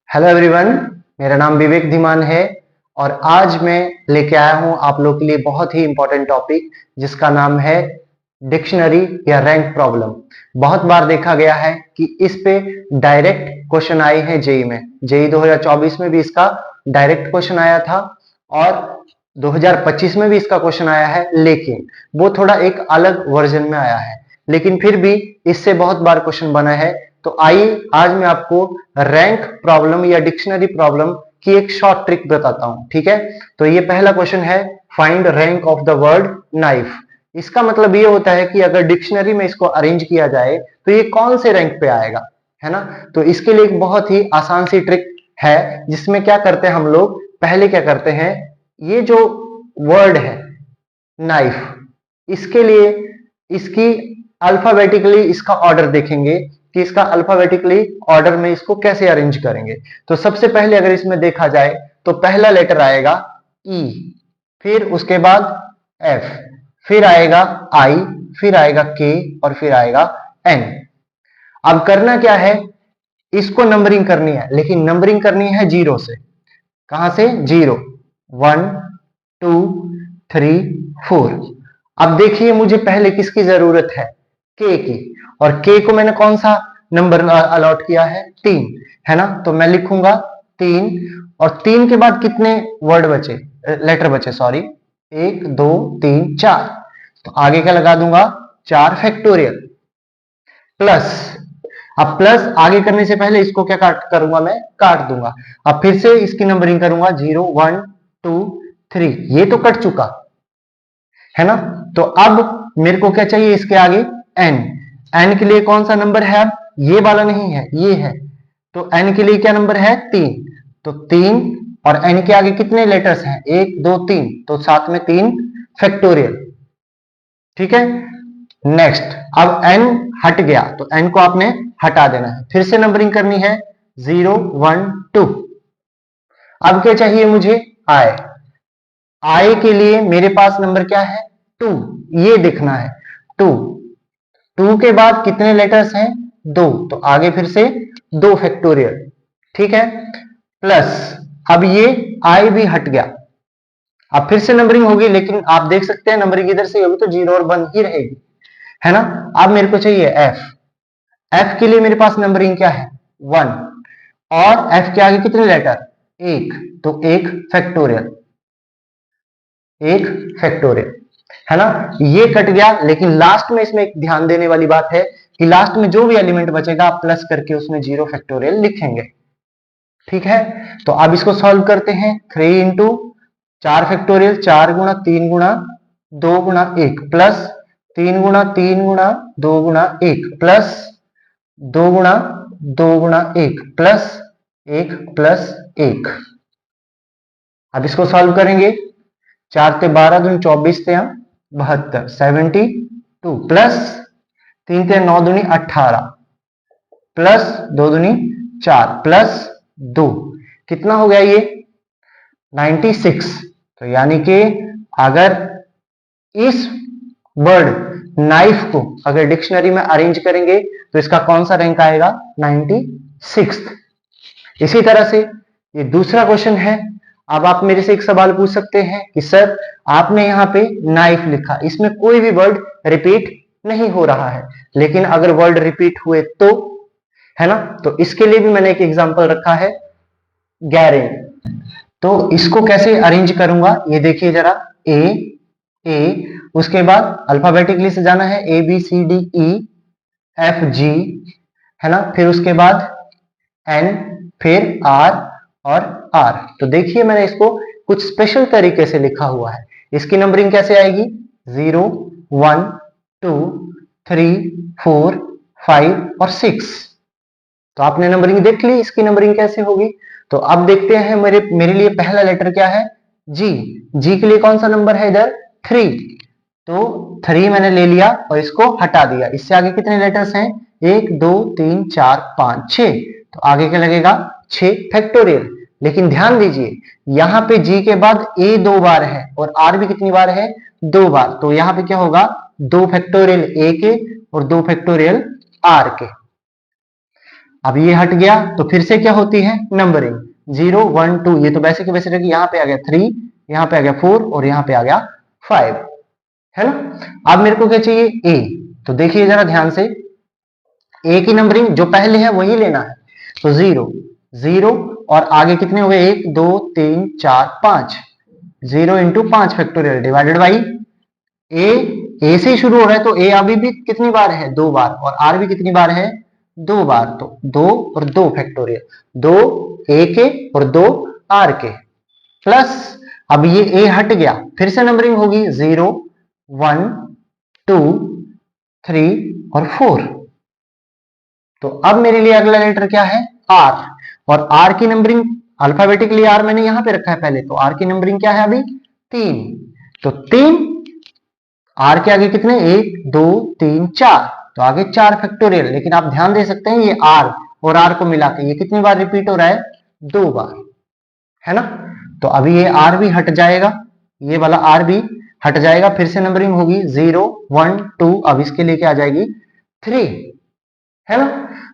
Hello everyone, मेरा नाम विवेक धीमान है और आज मैं लेके आया हूं आप लोग के लिए बहुत ही इंपॉर्टेंट टॉपिक जिसका नाम है डिक्शनरी या रैंक प्रॉब्लम। बहुत बार देखा गया है कि इस पे डायरेक्ट क्वेश्चन आए हैं जेई में। जेई 2024 में भी इसका डायरेक्ट क्वेश्चन आया था और 2025 में भी इसका क्वेश्चन आया है, लेकिन वो थोड़ा एक अलग वर्जन में आया है, लेकिन फिर भी इससे बहुत बार क्वेश्चन बना है। तो आइए आज मैं आपको रैंक प्रॉब्लम या डिक्शनरी प्रॉब्लम की एक शॉर्ट ट्रिक बताता हूं। ठीक है, तो ये पहला क्वेश्चन है, find rank of the word knife. इसका मतलब ये होता है कि अगर डिक्शनरी में इसको अरेंज किया जाए तो ये कौन से रैंक पे आएगा, है ना। तो इसके लिए एक बहुत ही आसान सी ट्रिक है जिसमें क्या करते हैं हम लोग, पहले क्या करते हैं, ये जो वर्ड है नाइफ, इसके लिए इसकी अल्फाबेटिकली इसका ऑर्डर देखेंगे कि इसका अल्फाबेटिकली ऑर्डर में इसको कैसे अरेंज करेंगे। तो सबसे पहले अगर इसमें देखा जाए तो पहला लेटर आएगा ई, फिर उसके बाद एफ, फिर आएगा आई, फिर आएगा के और फिर आएगा एन। अब करना क्या है, इसको नंबरिंग करनी है, लेकिन नंबरिंग करनी है जीरो से। कहां से? जीरो, 1 2 3 4। अब देखिए मुझे पहले किसकी जरूरत है, के की, और के को मैंने कौन सा नंबर अलॉट किया है? 3, है ना। तो मैं लिखूंगा 3 और 3 के बाद कितने वर्ड बचे, लेटर बचे, सॉरी, 1 2 3 4। तो आगे क्या लगा दूंगा? 4 फैक्टोरियल प्लस। अब प्लस आगे करने से पहले इसको क्या काट करूंगा, मैं काट दूंगा। अब फिर से इसकी नंबरिंग करूंगा, 0 1 2 3। ये तो कट चुका, है ना। तो अब मेरे को क्या चाहिए इसके आगे? एन। एन के लिए कौन सा नंबर है? अब ये वाला नहीं है, ये है। तो एन के लिए क्या नंबर है? 3। तो 3 और एन के आगे कितने लेटर्स हैं? 1 2 3, तो साथ में 3 फैक्टोरियल। ठीक है, नेक्स्ट। अब n हट गया तो n को आपने हटा देना है, फिर से नंबरिंग करनी है, 0 1 2। अब क्या चाहिए मुझे? i। i के लिए मेरे पास नंबर क्या है? 2, ये देखना है। 2 2 के बाद कितने लेटर्स हैं? 2, तो आगे फिर से 2 फैक्टोरियल। ठीक है, प्लस अब ये i भी हट गया। अब फिर से नंबरिंग होगी, लेकिन आप देख सकते हैं नंबरिंग इधर से होगी तो 0 और 1 ही रहेगी, है ना। अब मेरे को चाहिए एफ। एफ के लिए मेरे पास नंबरिंग क्या है? 1, और एफ के आगे कितने लेटर? 1, तो 1 फैक्टोरियल, 1 फैक्टोरियल, है ना। ये कट गया, लेकिन लास्ट में इसमें एक ध्यान देने वाली बात है कि लास्ट में जो भी एलिमेंट बचेगा आप प्लस करके उसमें 0 फैक्टोरियल लिखेंगे। ठीक है, तो अब इसको सॉल्व करते हैं। 3 इंटू 4 फैक्टोरियल, 4 गुणा 3 गुणा 2 गुणा 1, प्लस 3 गुणा 3 गुणा 2 गुणा 1, प्लस 2 गुणा 2 गुणा 1, प्लस 1 प्लस 1। अब इसको सॉल्व करेंगे, 4 ते 12 दूनी 24 ते 72, 72, प्लस 3 ते 9 दूनी 18, प्लस 2 दूनी 4, प्लस 2, कितना हो गया ये? 96। तो यानी कि अगर इस वर्ड नाइफ को अगर डिक्शनरी में अरेंज करेंगे तो इसका कौन सा रैंक आएगा? 96। इसी तरह से ये दूसरा क्वेश्चन है। अब आप मेरे से एक सवाल पूछ सकते हैं कि सर आपने यहाँ पे नाइफ लिखा, इसमें कोई भी वर्ड रिपीट नहीं हो रहा है, लेकिन अगर वर्ड रिपीट हुए तो, है ना। तो इसके लिए भी मैंने एक एग्जांपल रखा है, गैरेन। तो इसको कैसे अरेंज करूंगा ये देखिए जरा। ए, उसके बाद अल्फाबेटिकली से जाना है, A B C D E F G, है ना। फिर उसके बाद एन, फिर आर और आर। तो देखिए मैंने इसको कुछ स्पेशल तरीके से लिखा हुआ है। इसकी नंबरिंग कैसे आएगी? 0 1 2 3 4 5 और 6। तो आपने नंबरिंग देख ली, इसकी नंबरिंग कैसे होगी। तो अब देखते हैं मेरे लिए पहला लेटर क्या है? जी। जी के लिए कौन सा नंबर है इधर? 3। तो 3 मैंने ले लिया और इसको हटा दिया। इससे आगे कितने लेटर्स हैं? 1 2 3 4 5 6, तो आगे क्या लगेगा? 6 फैक्टोरियल। लेकिन ध्यान दीजिए यहां पे जी के बाद ए 2 बार है और आर भी कितनी बार है? 2 बार। तो यहां पे क्या होगा? 2 फैक्टोरियल ए के और 2 फैक्टोरियल आर के। अब ये हट गया तो फिर से क्या होती है नंबरिंग, 0 1 2, ये तो वैसे के वैसे रहेगी, यहाँ पे आ गया 3, यहाँ पे आ गया 4 और यहाँ पे आ गया 5, है ना। अब मेरे को क्या चाहिए ए, तो देखिए जरा ध्यान से, ए की नंबरिंग जो पहले है वही लेना है, तो 0 0 और आगे कितने हुए 1 2 3 4 5, 0 इंटू 5 फैक्टोरियल डिवाइडेड बाई ए से शुरू हो रहा है तो ए अभी भी कितनी बार है 2 बार, और आर भी कितनी बार है 2 बार, तो 2 और 2 फैक्टोरियल, 2 ए के और 2 आर के, प्लस अब ये ए हट गया, फिर से नंबरिंग होगी 0 1 2 3 और 4। तो अब मेरे लिए अगला लेटर क्या है आर, और आर की नंबरिंग अल्फाबेटिकली आर मैंने यहां पे रखा है पहले, तो आर की नंबरिंग क्या है अभी 3, तो 3, आर के आगे कितने 1 2 3 4, तो आगे 4 फैक्टोरियल, लेकिन आप ध्यान दे सकते हैं ये आर और आर को मिला के ये कितनी बार रिपीट हो रहा है 2 बार, है ना। तो अभी ये आर भी हट जाएगा, ये वाला आर भी हट जाएगा, फिर से नंबरिंग होगी 0 1 2, अब इसके लिए क्या आ जाएगी 3, है ना।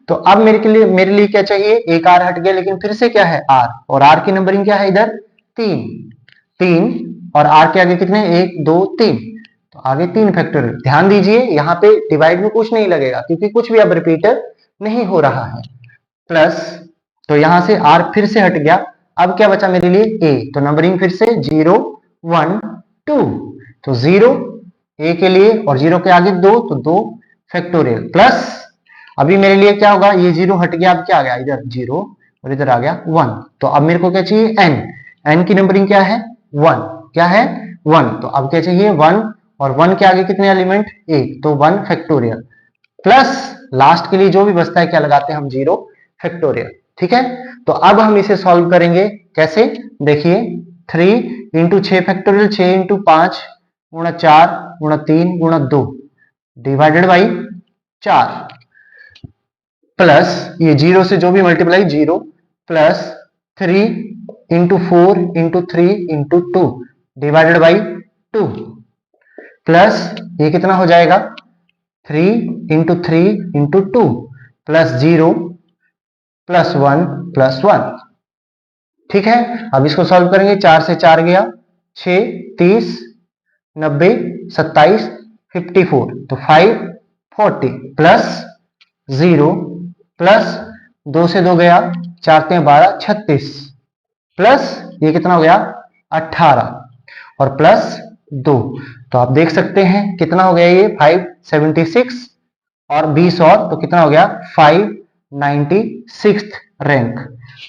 तो अब मेरे लिए क्या चाहिए, एक आर हट गया लेकिन फिर से क्या है आर, और आर की नंबरिंग क्या है इधर 3 3, और आर के आगे कितने 1 2 3, तो आगे 3 फैक्टोरियल। ध्यान दीजिए यहाँ पे डिवाइड में कुछ नहीं लगेगा क्योंकि कुछ भी अब रिपीटर नहीं हो रहा है, प्लस, तो यहां से आर फिर से हट गया, अब क्या बचा मेरे लिए ए, तो नंबरिंग फिर से 0 1 2, तो 0 ए के लिए और 0 के आगे 2, तो 2 फैक्टोरियल, प्लस अभी मेरे लिए क्या होगा, ये 0 हट गया, अब क्या आ गया इधर 0 और इधर आ गया 1, तो अब मेरे को क्या चाहिए एन, एन की नंबरिंग क्या है 1, क्या है 1, तो अब क्या चाहिए 1, और 1 के आगे कितने एलिमेंट 1, तो 1 फैक्टोरियल, प्लस लास्ट के लिए जो भी बचता है क्या लगाते हैं हम 0 फैक्टोरियल, ठीक है। तो अब हम इसे सॉल्व करेंगे कैसे, देखिए 3 इंटू 6 फैक्टोरियल, 6 इंटू 5 गुणा 4 गुणा 3 गुणा 2 डिवाइडेड बाई 4, प्लस ये 0 से जो भी multiply 0, plus 3 into 4 into 3 into 2 divided by 2, plus ये कितना हो जाएगा 3 into 3 into 2 plus 0 plus 1 plus 1, ठीक है। अब इसको सॉल्व करेंगे, 4 से 4 गया 6 30 90 27 54, तो 5 40 प्लस 0 प्लस 2 से 2 गया 4 3 12 36, प्लस ये कितना हो गया 18 और प्लस 2, तो आप देख सकते हैं कितना हो गया ये 576 और 20 और, तो कितना हो गया 596 रैंक।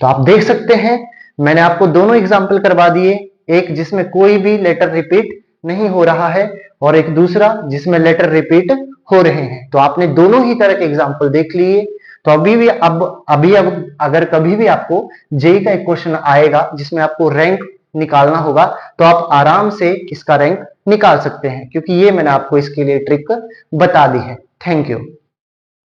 तो आप देख सकते हैं मैंने आपको दोनों एग्जाम्पल करवा दिए, एक जिसमें कोई भी लेटर रिपीट नहीं हो रहा है और एक दूसरा जिसमें लेटर रिपीट हो रहे हैं, तो आपने दोनों ही तरह के एग्जाम्पल देख लिए। तो अभी अगर कभी भी आपको जेई का एक क्वेश्चन आएगा जिसमें आपको रैंक निकालना होगा तो आप आराम से इसका रैंक निकाल सकते हैं, क्योंकि ये मैंने आपको इसके लिए ट्रिक बता दी है। Thank you.